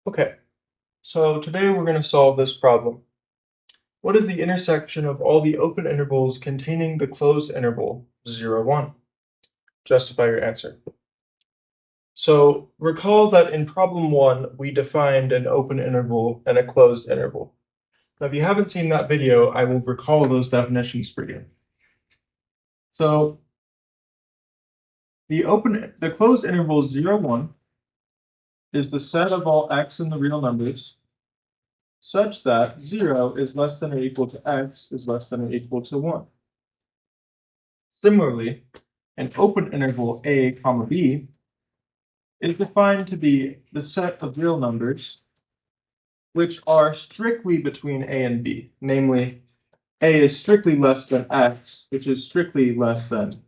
Okay, so today we're going to solve this problem. What is the intersection of all the open intervals containing the closed interval 0, 1? Justify your answer. So recall that in problem 1, we defined an open interval and a closed interval. Now, if you haven't seen that video, I will recall those definitions for you. So the closed interval 0, 1 is the set of all x in the real numbers such that 0 is less than or equal to x is less than or equal to 1. Similarly, an open interval a comma b is defined to be the set of real numbers which are strictly between a and b, namely a is strictly less than x, which is strictly less than.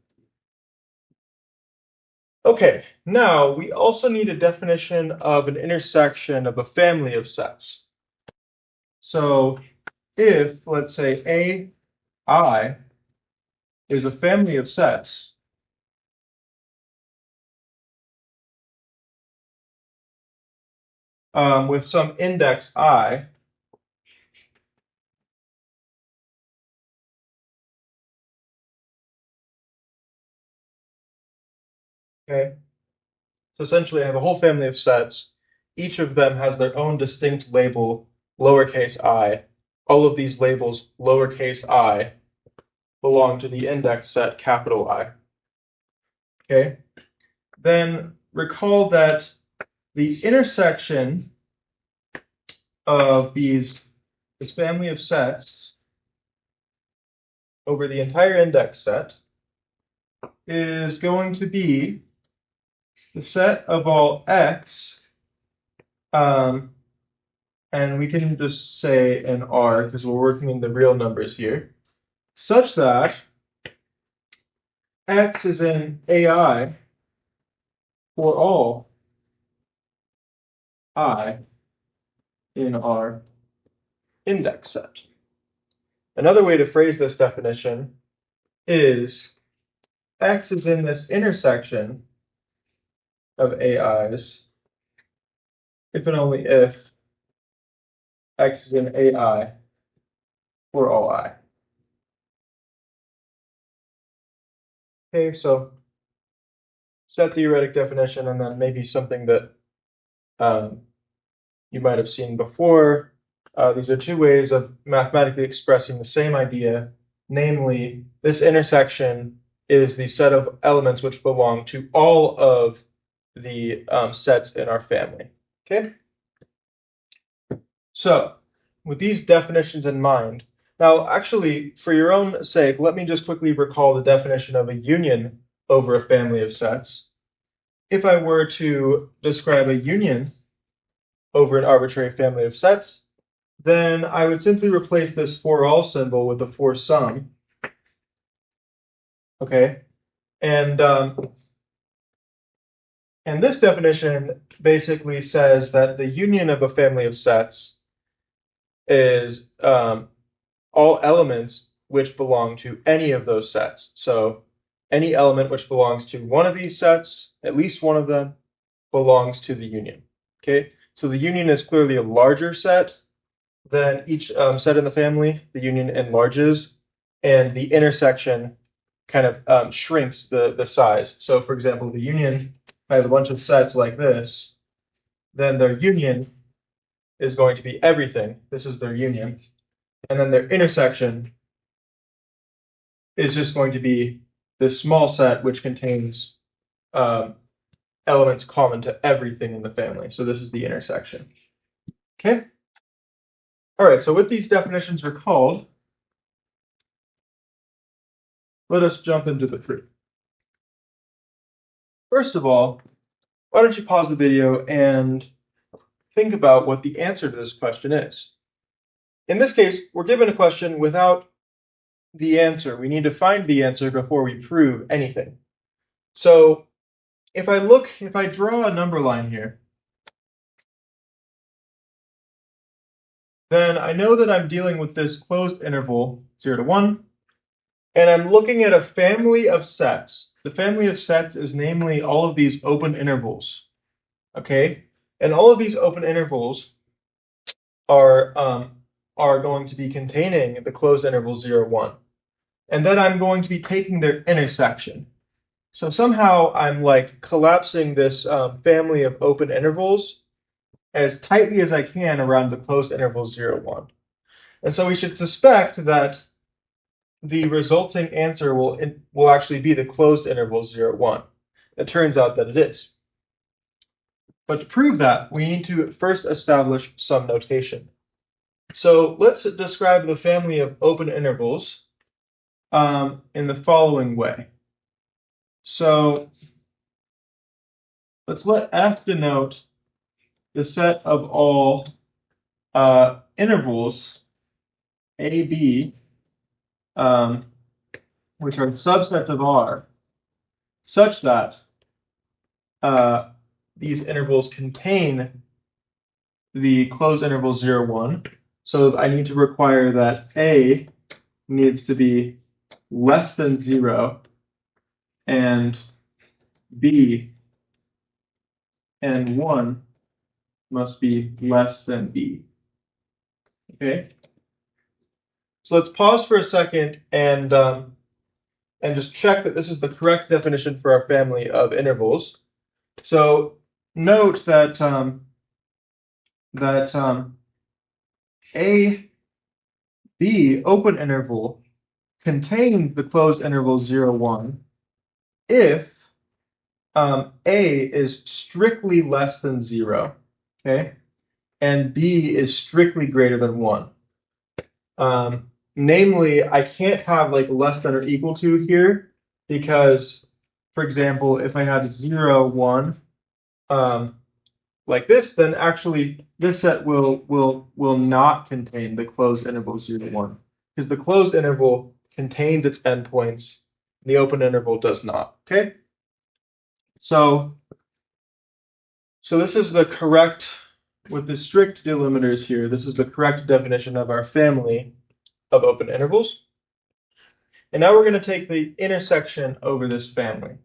Okay, now we also need a definition of an intersection of a family of sets. So if, let's say, AI is a family of sets, with some index I, okay? So essentially I have a whole family of sets. Each of them has their own distinct label, lowercase I. All of these labels, lowercase I, belong to the index set, capital I. Okay? Then recall that the intersection of this family of sets over the entire index set is going to be the set of all x, and we can just say an R because we're working in the real numbers here, such that x is in AI for all I in our index set. Another way to phrase this definition is x is in this intersection of AIs if and only if x is in AI for all I. Okay, so set theoretic definition, and then maybe something that you might have seen before. These are two ways of mathematically expressing the same idea, namely, this intersection is the set of elements which belong to all of the sets in our family. Okay? So, with these definitions in mind, now actually, for your own sake, let me just quickly recall the definition of a union over a family of sets. If I were to describe a union over an arbitrary family of sets, then I would simply replace this for all symbol with a for some. Okay, and this definition basically says that the union of a family of sets is all elements which belong to any of those sets. So any element which belongs to one of these sets, at least one of them, belongs to the union. Okay, so the union is clearly a larger set than each set in the family. The union enlarges, and the intersection kind of shrinks the size. So for example, the union has a bunch of sets like this, then their union is going to be everything. This is their union. And then their intersection is just going to be this small set which contains elements common to everything in the family. So this is the intersection. Okay? All right, so with these definitions recalled, let us jump into the proof. First of all, why don't you pause the video and think about what the answer to this question is. In this case, we're given a question without the answer. We need to find the answer before we prove anything. So if I draw a number line here, then I know that I'm dealing with this closed interval 0 to 1, and I'm looking at a family of sets. The family of sets is namely all of these open intervals. Okay? And all of these open intervals are going to be containing the closed interval 0, 1. And then I'm going to be taking their intersection. So somehow I'm like collapsing this family of open intervals as tightly as I can around the closed interval 0, 1. And so we should suspect that the resulting answer will actually be the closed interval 0, 1. It turns out that it is. But to prove that, we need to first establish some notation. So let's describe the family of open intervals in the following way. So let's let F denote the set of all intervals AB, which are subsets of R, such that these intervals contain the closed interval 0, 1. So I need to require that A needs to be less than 0 and B and 1 must be less than B. Okay? So let's pause for a second and just check that this is the correct definition for our family of intervals. So note that A, B open interval contains the closed interval 0, 1 if A is strictly less than 0, okay, and B is strictly greater than 1. Namely, I can't have like less than or equal to here because, for example, if I had 0, 1 like this, then actually this set will not contain the closed interval 0, 1 because the closed interval contains its endpoints, the open interval does not. Okay, so this is the correct, with the strict delimiters here, this is the correct definition of our family of open intervals. And now we're going to take the intersection over this family.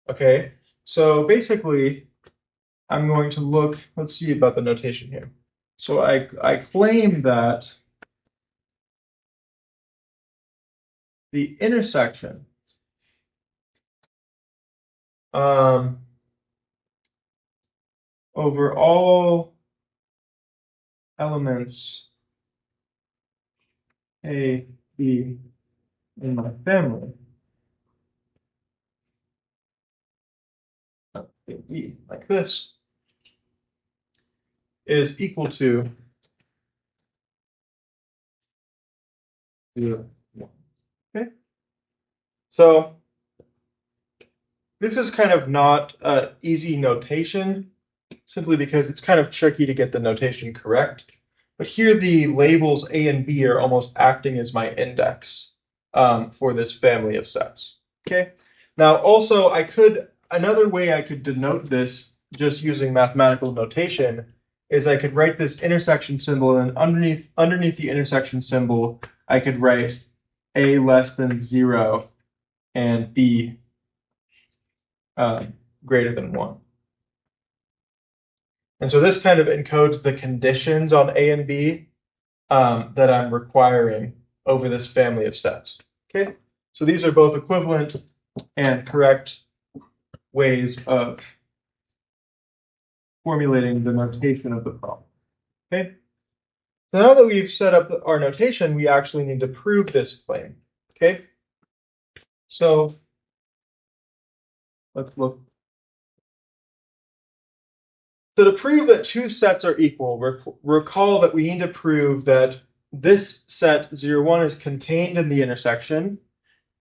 Okay, so basically, I'm going to look, let's see about the notation here. So I claim that the intersection over all elements A, B in my family, B like this, is equal to 0, 1. Okay? So this is kind of not easy notation, simply because it's kind of tricky to get the notation correct. But here the labels A and B are almost acting as my index for this family of sets. Okay. Now also another way I could denote this just using mathematical notation is I could write this intersection symbol, and underneath the intersection symbol I could write A less than 0 and B greater than 1. And so this kind of encodes the conditions on A and B that I'm requiring over this family of sets. Okay, so these are both equivalent and correct ways of formulating the notation of the problem. Okay, so now that we've set up our notation, we actually need to prove this claim. Okay, so let's look. So to prove that two sets are equal, recall that we need to prove that this set 0, 1 is contained in the intersection,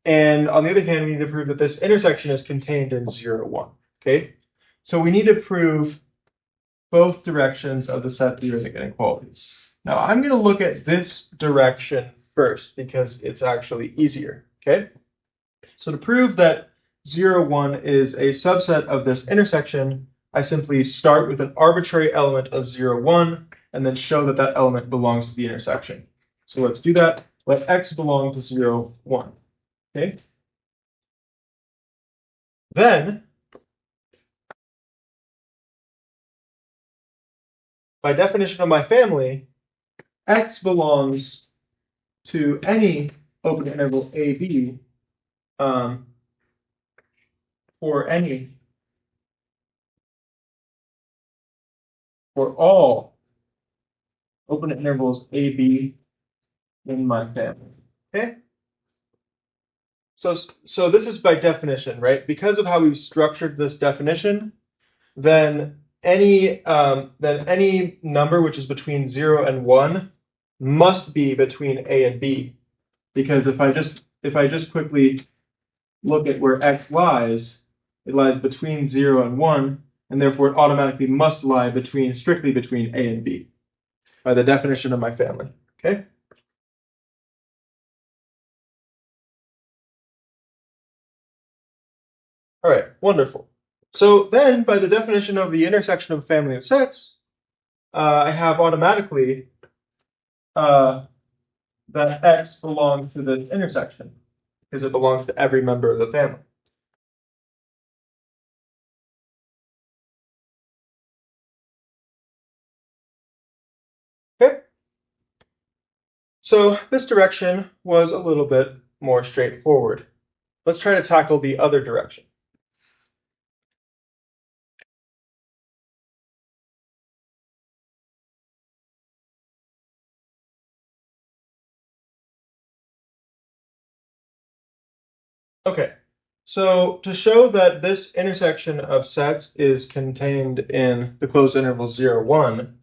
and on the other hand, we need to prove that this intersection is contained in 0, 1. Okay, so we need to prove both directions of the set theoretic inequalities. Now I'm going to look at this direction first because it's actually easier. Okay, so to prove that 0, 1 is a subset of this intersection, I simply start with an arbitrary element of 0, 1 and then show that that element belongs to the intersection. So let's do that. Let x belong to 0, 1. Okay. Then by definition of my family, X belongs to any open interval AB for all open intervals AB in my family. Okay? So this is by definition, right? Because of how we've structured this definition, then any number which is between 0 and 1 must be between A and B. Because if I just quickly look at where X lies, it lies between 0 and 1, and therefore it automatically must lie strictly between A and B by the definition of my family. Okay? All right, wonderful. So then, by the definition of the intersection of a family of sets, I have automatically that X belongs to this intersection because it belongs to every member of the family. Okay? So this direction was a little bit more straightforward. Let's try to tackle the other direction. Okay, so to show that this intersection of sets is contained in the closed interval 0, 1,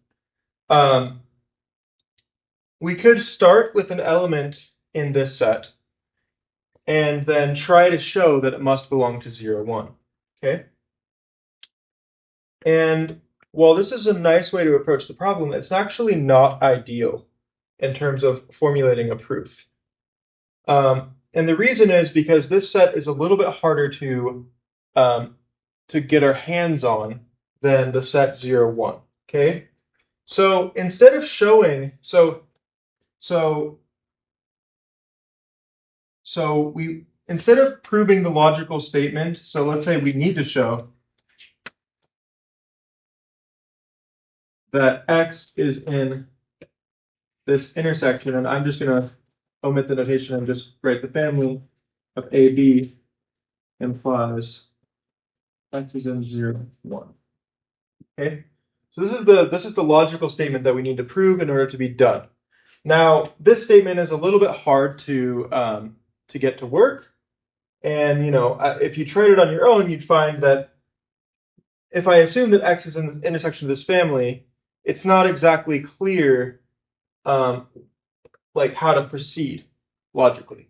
we could start with an element in this set and then try to show that it must belong to 0, 1. Okay? And while this is a nice way to approach the problem, it's actually not ideal in terms of formulating a proof. And the reason is because this set is a little bit harder to get our hands on than the set 0, 1. Okay? So instead of showing, instead of proving the logical statement, so let's say we need to show that X is in this intersection, and I'm just going to omit the notation and just write the family of AB implies X is in 0, 1. Okay? So this is the logical statement that we need to prove in order to be done. Now, this statement is a little bit hard to get to work, and if you tried it on your own, you'd find that if I assume that X is in the intersection of this family, it's not exactly clear like how to proceed logically.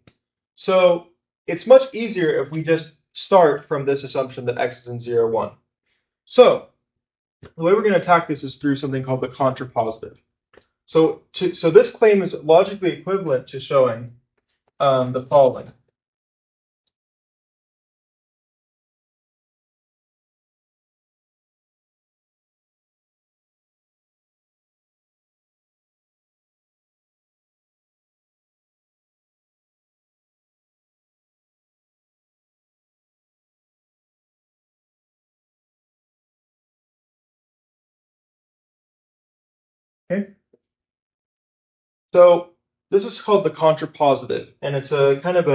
So it's much easier if we just start from this assumption that X is in 0, 1. So the way we're going to attack this is through something called the contrapositive. So this claim is logically equivalent to showing the following. Okay. So this is called the contrapositive, and it's a kind of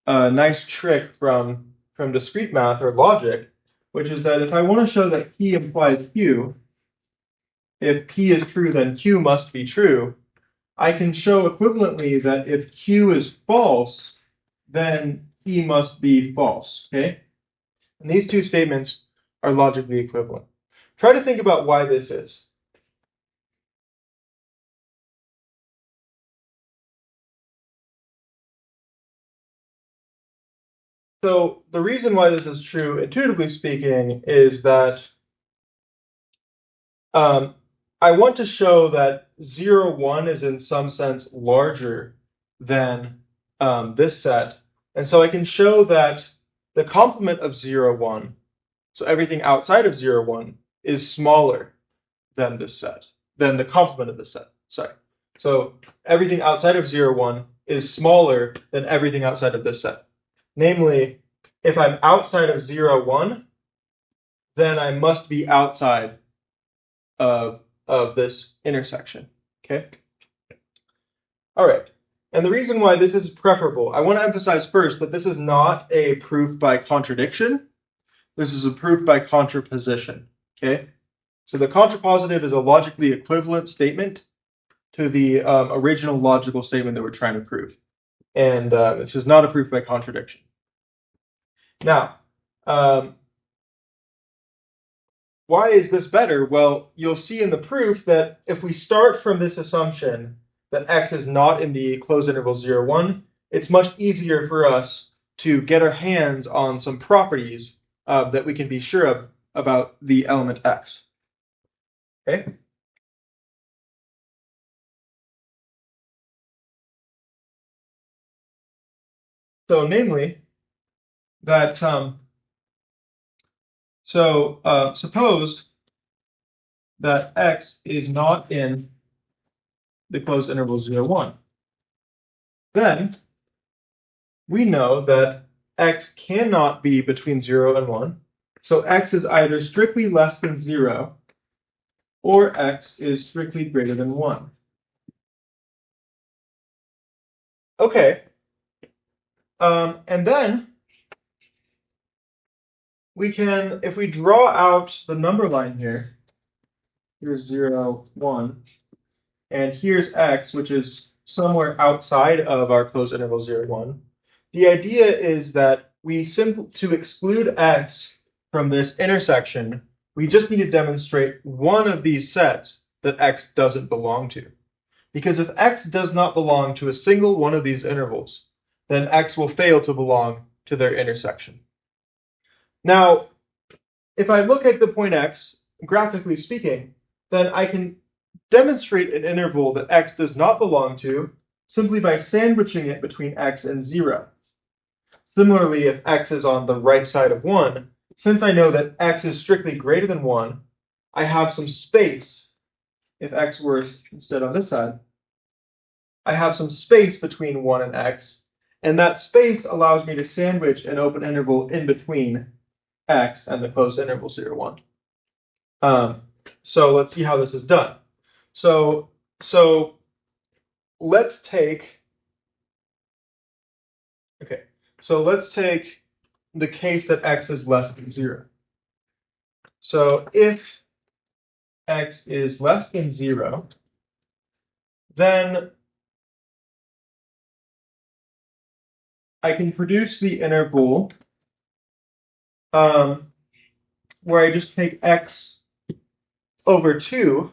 a nice trick from discrete math or logic, which is that if I want to show that P implies Q, if P is true, then Q must be true. I can show equivalently that if Q is false, then P must be false. Okay? And these two statements are logically equivalent. Try to think about why this is. So the reason why this is true, intuitively speaking, is that I want to show that 0, 1 is in some sense larger than this set. And so I can show that the complement of 0, 1, so everything outside of 0, 1, is smaller than this set, than the complement of this set. Sorry. So everything outside of 0, 1 is smaller than everything outside of this set. Namely, if I'm outside of 0, 1, then I must be outside of of this intersection. Okay? All right. And the reason why this is preferable, I want to emphasize first that this is not a proof by contradiction. This is a proof by contraposition. Okay? So the contrapositive is a logically equivalent statement to the original logical statement that we're trying to prove. And this is not a proof by contradiction. Now, why is this better? Well, you'll see in the proof that if we start from this assumption that x is not in the closed interval 0, 1, it's much easier for us to get our hands on some properties that we can be sure of about the element x. Okay? So, namely, that suppose that x is not in the closed interval 0, 1. Then we know that x cannot be between 0 and 1. So x is either strictly less than 0 or x is strictly greater than 1. Okay. And then we can, if we draw out the number line here, here's 0, 1, and here's x, which is somewhere outside of our closed interval 0, 1. The idea is that to exclude x from this intersection, we just need to demonstrate one of these sets that x doesn't belong to. Because if x does not belong to a single one of these intervals, then x will fail to belong to their intersection. Now, if I look at the point x, graphically speaking, then I can demonstrate an interval that x does not belong to simply by sandwiching it between x and 0. Similarly, if x is on the right side of 1, since I know that x is strictly greater than 1, I have some space. If x were instead on this side, I have some space between 1 and x, and that space allows me to sandwich an open interval in between x and the closed interval 0, 1. So let's see how this is done. So let's take the case that x is less than 0. So if x is less than 0, then I can produce the interval where I just take x over 2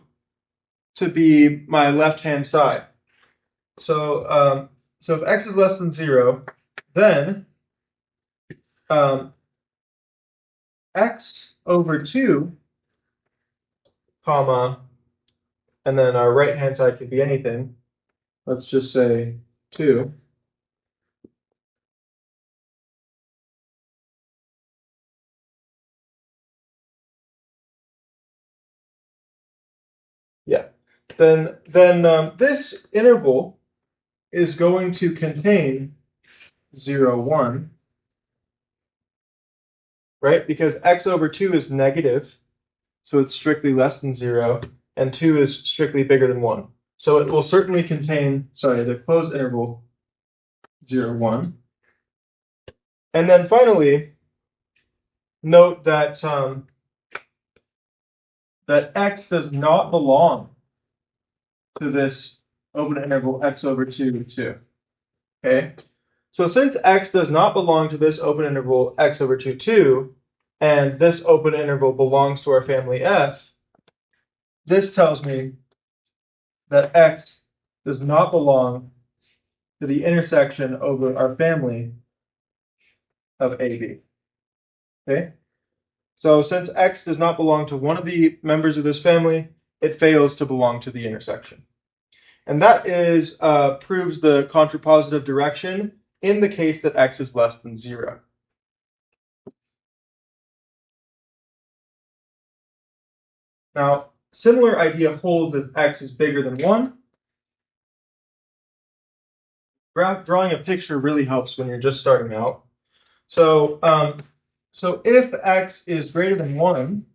to be my left-hand side. So if x is less than 0, then x over 2, comma, and then our right-hand side could be anything. Let's just say 2. Yeah. Then this interval is going to contain 0, 1, right? Because x over 2 is negative, so it's strictly less than 0, and 2 is strictly bigger than 1. So it will certainly contain, the closed interval 0, 1. And then finally, note that that x does not belong to this open interval x over 2, 2. Okay? So since x does not belong to this open interval x over 2, 2, and this open interval belongs to our family F, this tells me that x does not belong to the intersection over our family of AB. Okay? So since x does not belong to one of the members of this family, it fails to belong to the intersection. And that proves the contrapositive direction in the case that x is less than 0. Now, similar idea holds if x is bigger than 1. Drawing a picture really helps when you're just starting out. So if x is greater than 1,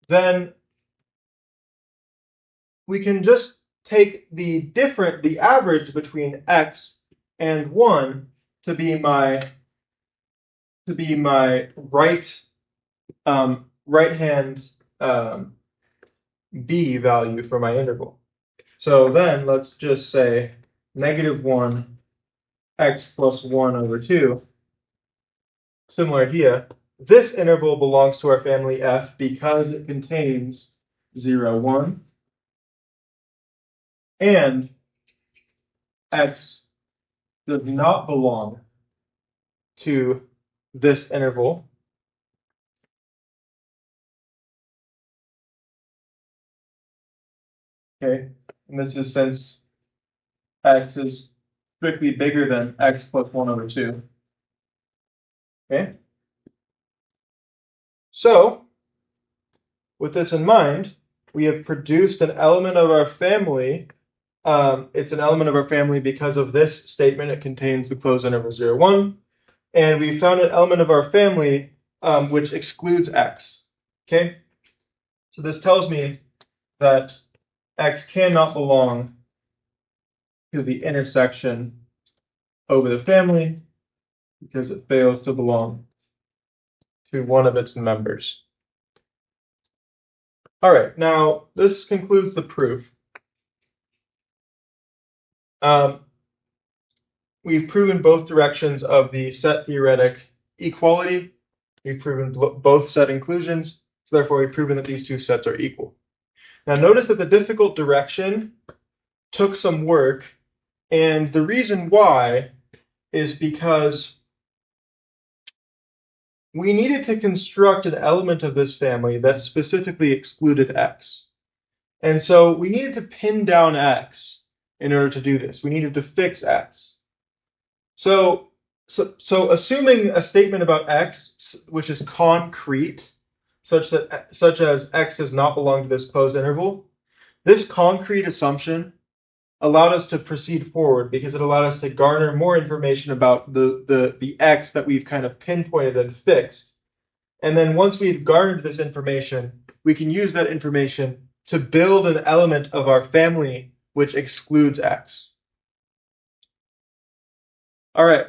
then we can just take the average between x and 1 to be my right hand b value for my interval. So then let's just say -1 x plus 1 over 2. Similar here, this interval belongs to our family F because it contains 0, 1, and x does not belong to this interval. Okay, and this is since x is strictly bigger than x plus 1 over 2. Okay? So, with this in mind, we have produced an element of our family. It's an element of our family because of this statement. It contains the closed interval 0, 1. And we found an element of our family which excludes x. Okay? So this tells me that x cannot belong to the intersection over the family because it fails to belong to one of its members. All right, now this concludes the proof. We've proven both directions of the set theoretic equality. We've proven both set inclusions, so therefore we've proven that these two sets are equal. Now notice that the difficult direction took some work, and the reason why is because we needed to construct an element of this family that specifically excluded x. And so we needed to pin down x in order to do this. We needed to fix x. So assuming a statement about x which is concrete, such as x does not belong to this closed interval, this concrete assumption allowed us to proceed forward because it allowed us to garner more information about the x that we've kind of pinpointed and fixed. And then once we've garnered this information, we can use that information to build an element of our family which excludes x. All right.